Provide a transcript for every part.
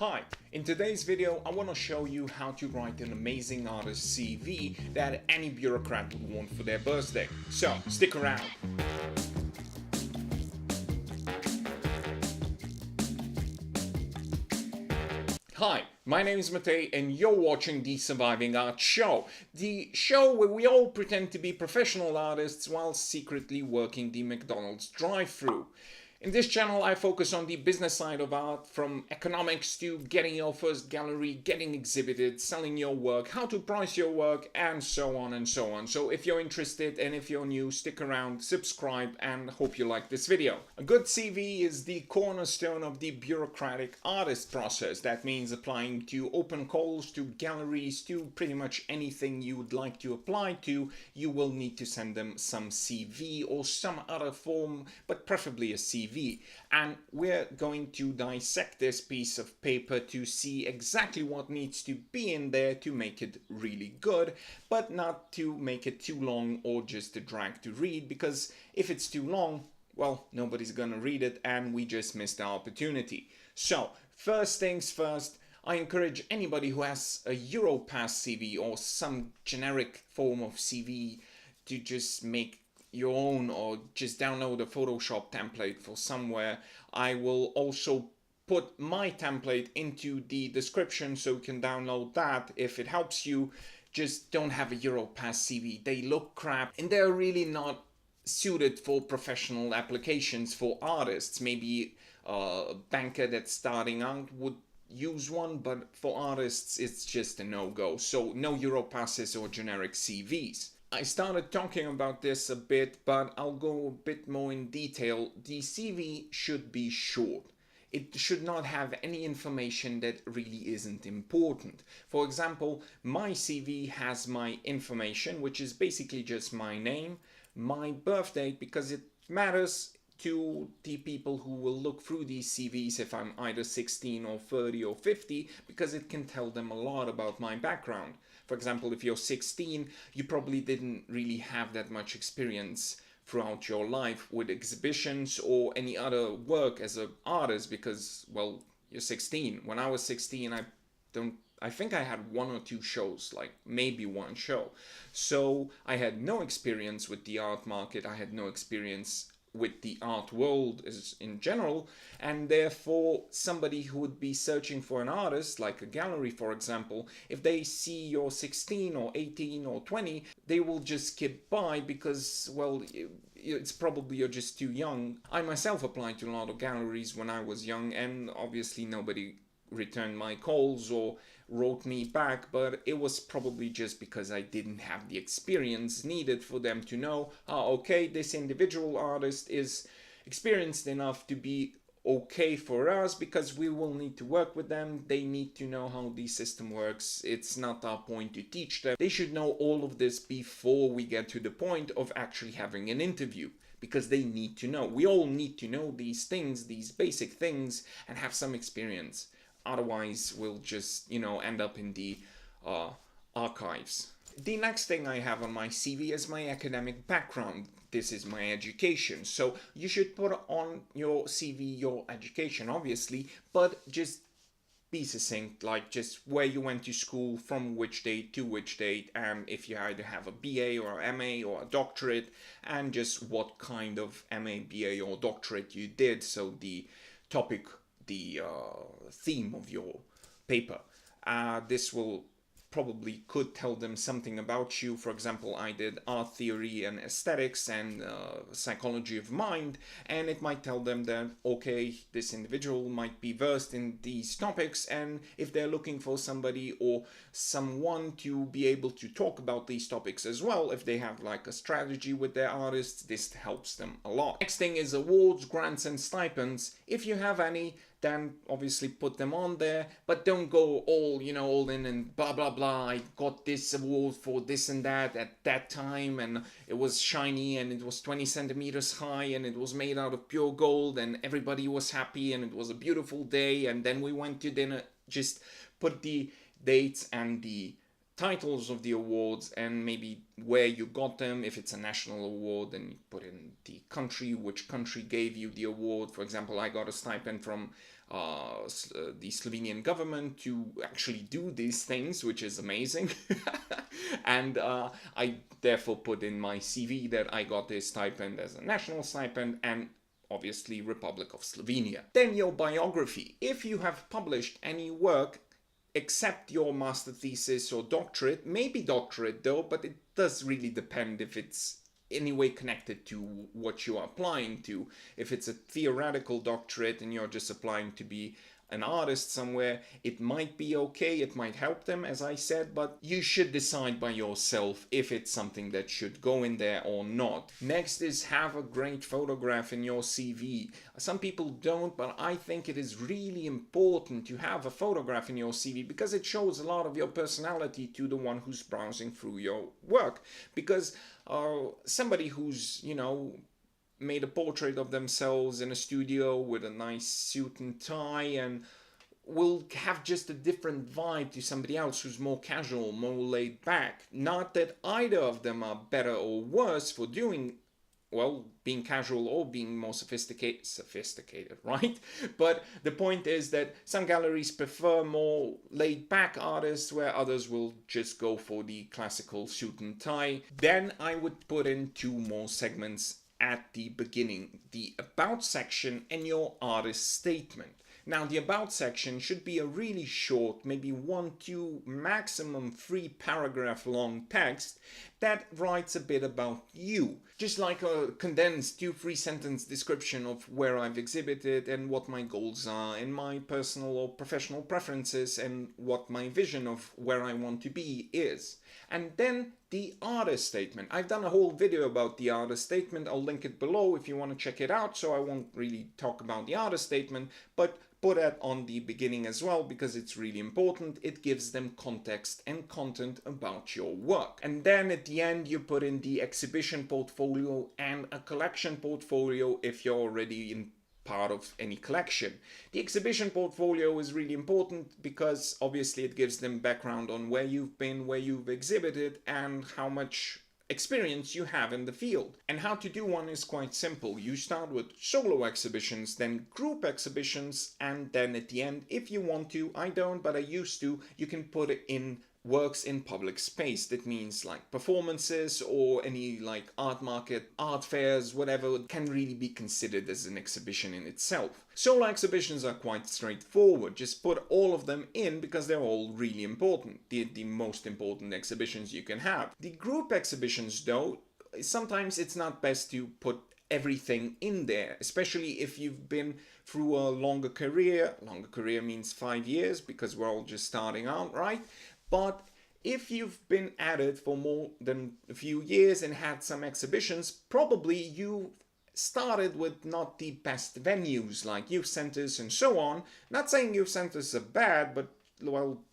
Hi, in today's video I want to show you how to write an amazing artist CV that any bureaucrat would want for their birthday. So, stick around. Hi, my name is Matej and you're watching the Surviving Art Show. The show where we all pretend to be professional artists while secretly working the McDonald's drive-thru. In this channel I focus on the business side of art, from economics to getting your first gallery, getting exhibited, selling your work, how to price your work, and so on and so on. So if you're interested and if you're new, stick around, subscribe, and hope you like this video. A good CV is the cornerstone of the bureaucratic artist process. That means applying to open calls, to galleries, to pretty much anything you would like to apply to. You will need to send them some CV or some other form, but preferably a CV. And we're going to dissect this piece of paper to see exactly what needs to be in there to make it really good, but not to make it too long or just a drag to read, because if it's too long, well, nobody's gonna read it and we just missed our opportunity. So, first things first, I encourage anybody who has a Europass CV or some generic form of CV to just make your own, or just download a Photoshop template for somewhere. I will also put my template into the description so you can download that if it helps you. Just don't have a Europass CV. They look crap and they're really not suited for professional applications for artists. Maybe a banker that's starting out would use one, but for artists it's just a no-go. So no Europasses or generic CVs. I started talking about this a bit, but I'll go a bit more in detail. The CV should be short. It should not have any information that really isn't important. For example, my CV has my information, which is basically just my name, my birth date, because it matters to the people who will look through these CVs if I'm either 16 or 30 or 50, because it can tell them a lot about my background. For example, if you're 16, you probably didn't really have that much experience throughout your life with exhibitions or any other work as an artist, because, well, you're 16. When I was 16, I think I had one or two shows, like maybe one show. So I had no experience with the art market. I had no experience with the art world as in general, and therefore somebody who would be searching for an artist, like a gallery for example, if they see you're 16 or 18 or 20, they will just skip by because, well, it's probably you're just too young. I myself applied to a lot of galleries when I was young, and obviously nobody returned my calls or wrote me back, but it was probably just because I didn't have the experience needed for them to know, oh, okay, this individual artist is experienced enough to be okay for us, because we will need to work with them. They need to know how the system works. It's not our point to teach them. They should know all of this before we get to the point of actually having an interview, because they need to know. We all need to know these things, these basic things, and have some experience. Otherwise, we'll just, end up in the archives. The next thing I have on my CV is my academic background. This is my education. So you should put on your CV your education, obviously, but just be succinct, like just where you went to school, from which date to which date, and if you either have a BA or a MA or a doctorate, and just what kind of MA, BA, or doctorate you did. So the topic, the theme of your paper. This will probably could tell them something about you. For example, I did art theory and aesthetics and psychology of mind, and it might tell them that, okay, this individual might be versed in these topics, and if they're looking for somebody or someone to be able to talk about these topics as well, if they have like a strategy with their artists, this helps them a lot. Next thing is awards, grants, and stipends. If you have any, then obviously put them on there, but don't go all in and blah blah blah. I got this award for this and that at that time, and it was shiny, and it was 20 centimeters high, and it was made out of pure gold, and everybody was happy, and it was a beautiful day, and then we went to dinner. Just put the dates and the titles of the awards and maybe where you got them. If it's a national award, then you put in the country, which country gave you the award. For example, I got a stipend from the Slovenian government to actually do these things, which is amazing. And I therefore put in my CV that I got this stipend as a national stipend, and obviously Republic of Slovenia. Then your biography. If you have published any work except your master thesis or doctorate, maybe doctorate though, but it does really depend if it's any way connected to what you are applying to. If it's a theoretical doctorate and you're just applying to be an artist somewhere, it might be okay, it might help them, as I said, but you should decide by yourself if it's something that should go in there or not. Next is have a great photograph in your CV. Some people don't, but I think it is really important to have a photograph in your CV because it shows a lot of your personality to the one who's browsing through your work. Because somebody who's, made a portrait of themselves in a studio with a nice suit and tie and will have just a different vibe to somebody else who's more casual, more laid back. Not that either of them are better or worse for doing, well, being casual or being more sophisticated, right? But the point is that some galleries prefer more laid back artists, where others will just go for the classical suit and tie. Then I would put in 2 more segments at the beginning: the about section and your artist statement. Now, the about section should be a really short, maybe 1, 2, maximum 3 paragraph long text that writes a bit about you. Just like a condensed 2-3 sentence description of where I've exhibited and what my goals are and my personal or professional preferences and what my vision of where I want to be is. And then the artist statement. I've done a whole video about the artist statement. I'll link it below if you want to check it out, so I won't really talk about the artist statement, but put that on the beginning as well because it's really important. It gives them context and content about your work. And then at the end you put in the exhibition portfolio and a collection portfolio if you're already in part of any collection. The exhibition portfolio is really important because obviously it gives them background on where you've been, where you've exhibited, and how much experience you have in the field. And how to do one is quite simple. You start with solo exhibitions, then group exhibitions, and then at the end, if you want to, I don't, but I used to, you can put it in works in public space. That means like performances or any like art market, art fairs, whatever can really be considered as an exhibition in itself. Solo exhibitions are quite straightforward. Just put all of them in because they're all really important. The most important exhibitions you can have. The group exhibitions though, sometimes it's not best to put everything in there, especially if you've been through a longer career. Longer career means 5 years because we're all just starting out, right? But if you've been at it for more than a few years and had some exhibitions, probably you started with not the best venues like youth centers and so on. Not saying youth centers are bad, but well,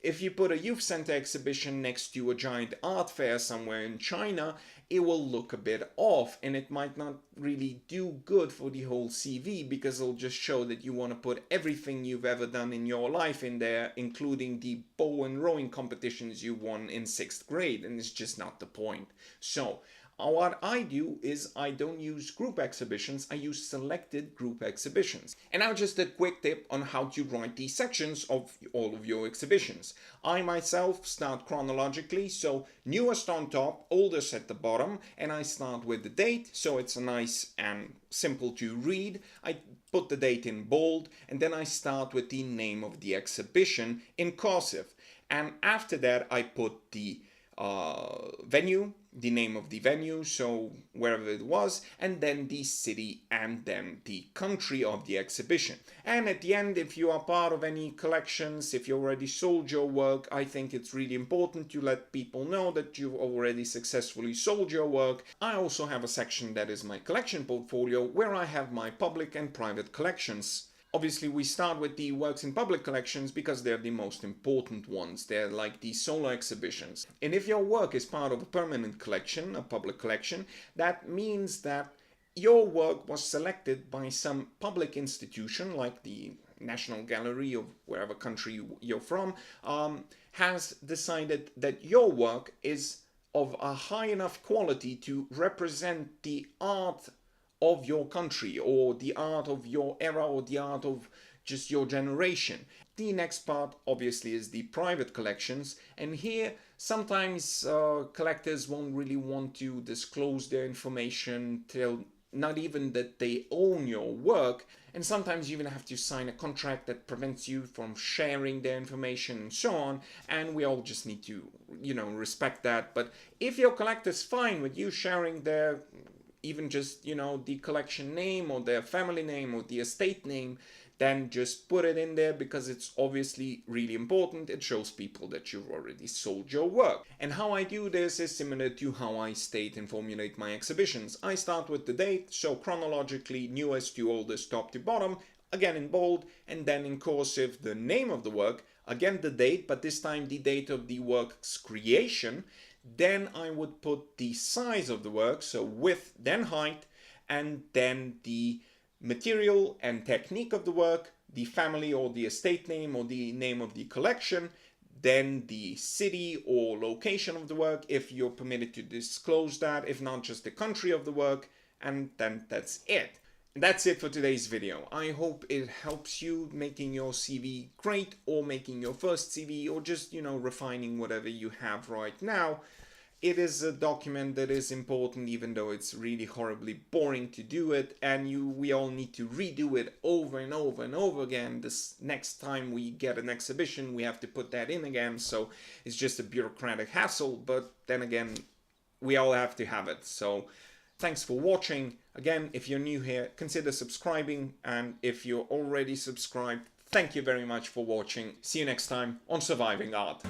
if you put a youth center exhibition next to a giant art fair somewhere in China, it will look a bit off and it might not really do good for the whole CV because it'll just show that you want to put everything you've ever done in your life in there, including the bow and rowing competitions you won in 6th grade, and it's just not the point. So what I do is I don't use group exhibitions, I use selected group exhibitions. And now just a quick tip on how to write these sections of all of your exhibitions. I myself start chronologically, so newest on top, oldest at the bottom, and I start with the date, so it's nice and simple to read. I put the date in bold, and then I start with the name of the exhibition in cursive. And after that I put the venue, the name of the venue, so wherever it was, and then the city and then the country of the exhibition. And at the end, if you are part of any collections, if you already sold your work, I think it's really important to let people know that you've already successfully sold your work. I also have a section that is my collection portfolio where I have my public and private collections. Obviously, we start with the works in public collections because they're the most important ones. They're like the solo exhibitions. And if your work is part of a permanent collection, a public collection, that means that your work was selected by some public institution, like the National Gallery of wherever country you're from, has decided that your work is of a high enough quality to represent the art of your country, or the art of your era, or the art of just your generation. The next part obviously is the private collections, and here sometimes collectors won't really want to disclose their information till not even that they own your work, and sometimes you even have to sign a contract that prevents you from sharing their information and so on, and we all just need to, respect that. But if your collector's fine with you sharing their, even just, the collection name or their family name or the estate name, then just put it in there, because it's obviously really important. It shows people that you've already sold your work. And how I do this is similar to how I state and formulate my exhibitions. I start with the date, so chronologically newest to oldest, top to bottom, again in bold, and then in cursive the name of the work, again the date, but this time the date of the work's creation. Then I would put the size of the work, so width, then height, and then the material and technique of the work, the family or the estate name or the name of the collection, then the city or location of the work, if you're permitted to disclose that, if not, just the country of the work, and then that's it. That's it for today's video. I hope it helps you making your CV great, or making your first CV, or just, refining whatever you have right now. It is a document that is important, even though it's really horribly boring to do it, and we all need to redo it over and over and over again. This next time we get an exhibition, we have to put that in again, so it's just a bureaucratic hassle, but then again, we all have to have it. So thanks for watching. Again, if you're new here, consider subscribing, and if you're already subscribed, thank you very much for watching. See you next time on Surviving Art.